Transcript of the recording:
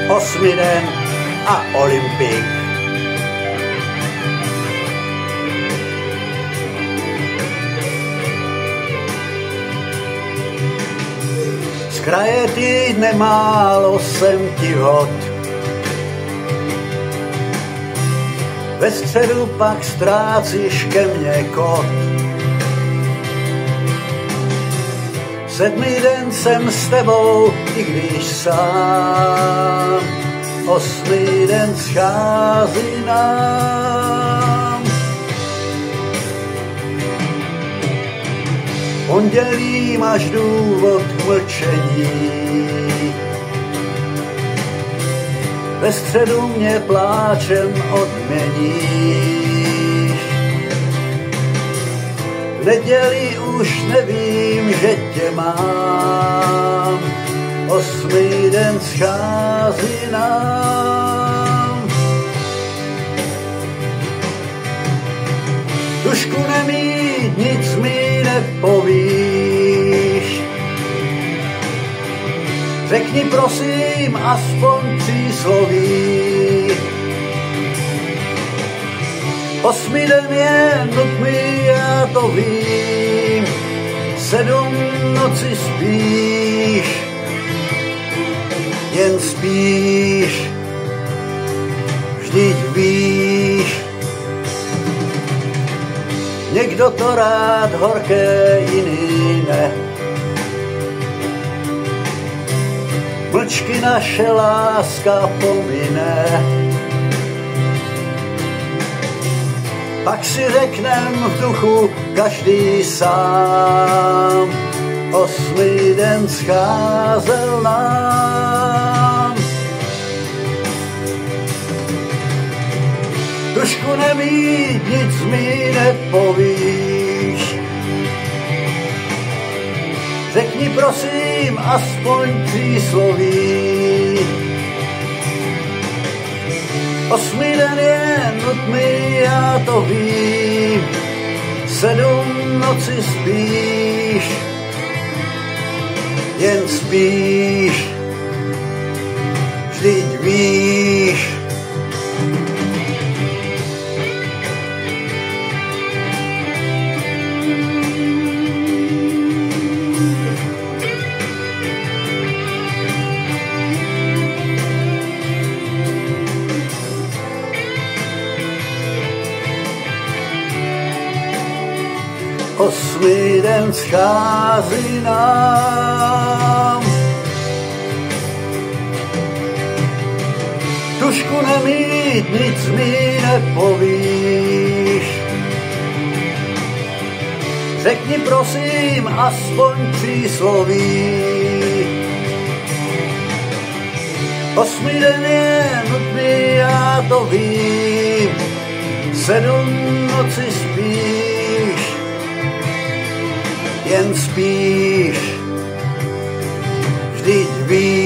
8 den a Olympik. Z kraje týdne málo jsem ti vhod. Ve středu pak ztrácíš ke mně kód. 7. den jsem s tebou, i když sám. 8. den schází nám. Pondělí máš důvod k mlčení. Ve středu mě pláčem odměníš. V neděli už nevím, že tě mám. 8. den schází nám. Tušku nemít, nic mi nepovíš. Řekni prosím aspoň přísloví. 8. den je nutný, já to vím. 7 noci spíš, jen spíš. Vždyť víš, někdo to rád horké, jiný ne. Mlčky naše láska pomine. Pak si řeknem v duchu každý sám. 8. den scházel nám. Tušku nemít, nic mi nepovíš. Řekni prosím aspoň přísloví. 8. den je nutný, já to vím. 7 noci spíš, jen spíš. Vždyť víš. Osmý den schází nám. Tušku nemít, nic mi nepovíš. Řekni prosím aspoň přísloví. 8. den je nutný, já to vím. 7 noci spíš, jen spíš. Vždyť víš.